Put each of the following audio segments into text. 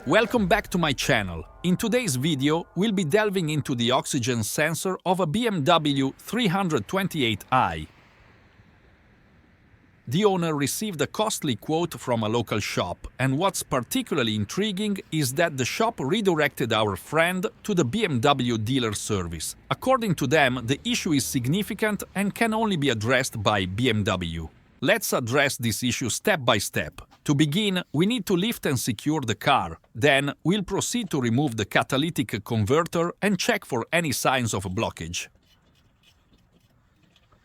Welcome back to my channel. In today's video, we'll be delving into the oxygen sensor of a BMW 328i. The owner received a costly quote from a local shop, and what's particularly intriguing is that the shop redirected our friend to the BMW dealer service. According to them, the issue is significant and can only be addressed by BMW. Let's address this issue step by step. To begin, we need to lift and secure the car. Then, we'll proceed to remove the catalytic converter and check for any signs of blockage.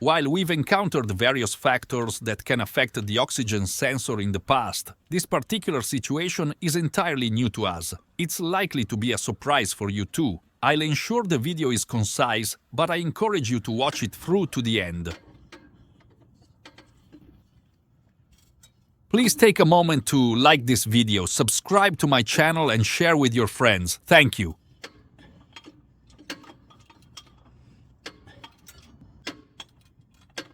While we've encountered various factors that can affect the oxygen sensor in the past, this particular situation is entirely new to us. It's likely to be a surprise for you too. I'll ensure the video is concise, but I encourage you to watch it through to the end. Please take a moment to like this video, subscribe to my channel and share with your friends. Thank you.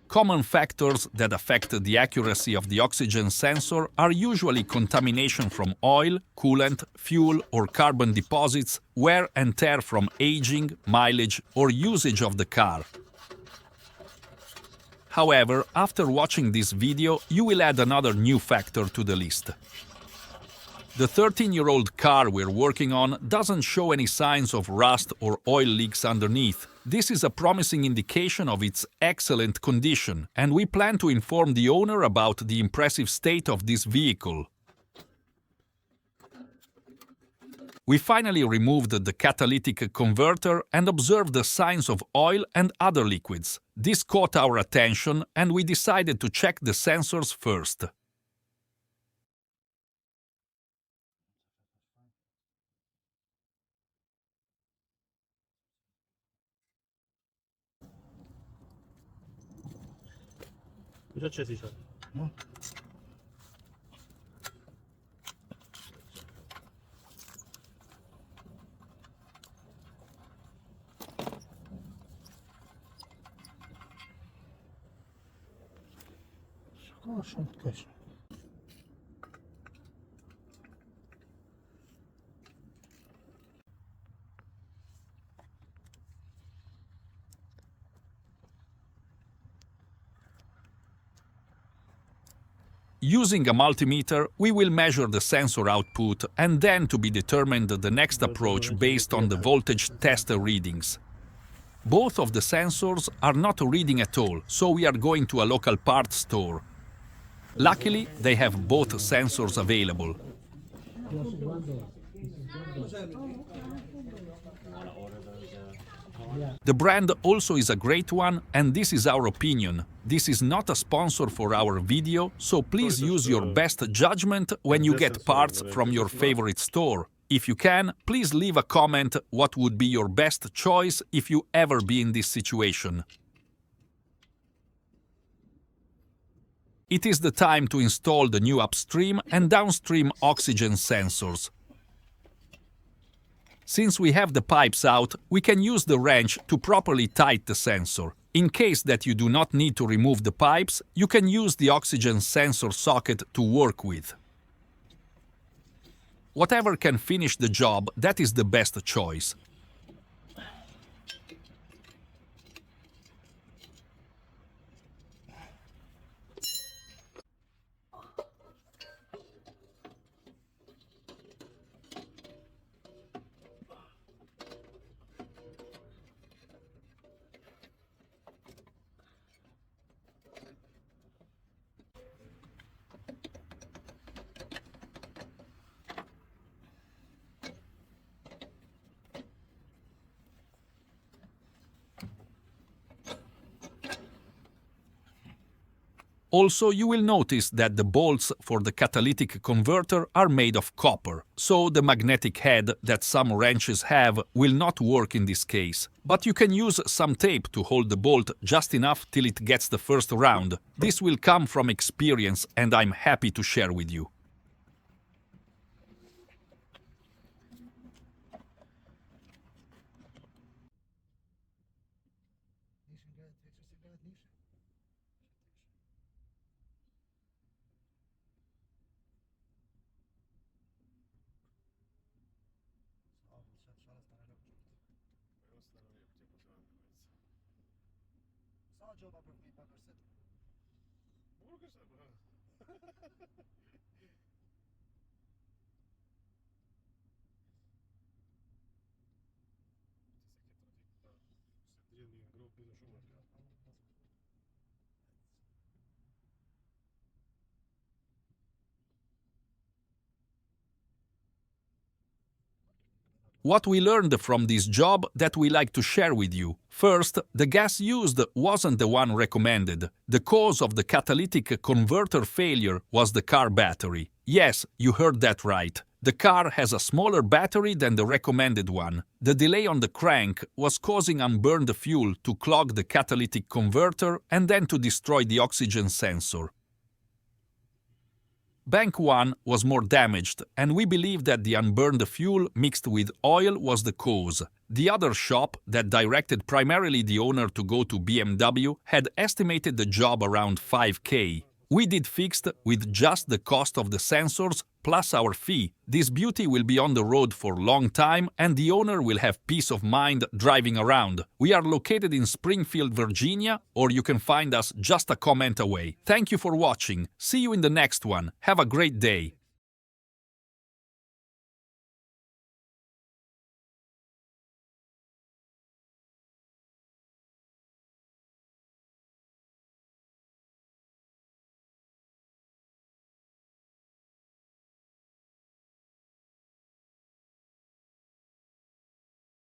Common factors that affect the accuracy of the oxygen sensor are usually contamination from oil, coolant, fuel or carbon deposits, wear and tear from aging, mileage or usage of the car. However, after watching this video, you will add another new factor to the list. The 13-year-old car we're working on doesn't show any signs of rust or oil leaks underneath. This is a promising indication of its excellent condition, and we plan to inform the owner about the impressive state of this vehicle. We finally removed the catalytic converter and observed the signs of oil and other liquids. This caught our attention and we decided to check the sensors first. Già c'è si sa. Using a multimeter, we will measure the sensor output and then to be determined the next approach based on the voltage tester readings. Both of the sensors are not reading at all, so we are going to a local parts store. Luckily, they have both sensors available. The brand also is a great one, and this is our opinion. This is not a sponsor for our video, so please use your best judgment when you get parts from your favorite store. If you can, please leave a comment what would be your best choice if you ever be in this situation. It is the time to install the new upstream and downstream oxygen sensors. Since we have the pipes out, we can use the wrench to properly tighten the sensor. In case that you do not need to remove the pipes, you can use the oxygen sensor socket to work with. Whatever can finish the job, that is the best choice. Also, you will notice that the bolts for the catalytic converter are made of copper, so the magnetic head that some wrenches have will not work in this case. But you can use some tape to hold the bolt just enough till it gets the first round. This will come from experience and I'm happy to share with you. What we learned from this job that we like to share with you. First, the gas used wasn't the one recommended. The cause of the catalytic converter failure was the car battery. Yes, you heard that right. The car has a smaller battery than the recommended one. The delay on the crank was causing unburned fuel to clog the catalytic converter and then to destroy the oxygen sensor. Bank 1 was more damaged, and we believe that the unburned fuel mixed with oil was the cause. The other shop, that directed primarily the owner to go to BMW, had estimated the job around 5K. We did fixed with just the cost of the sensors plus our fee. This beauty will be on the road for a long time and the owner will have peace of mind driving around. We are located in Springfield, Virginia, or you can find us just a comment away. Thank you for watching. See you in the next one. Have a great day.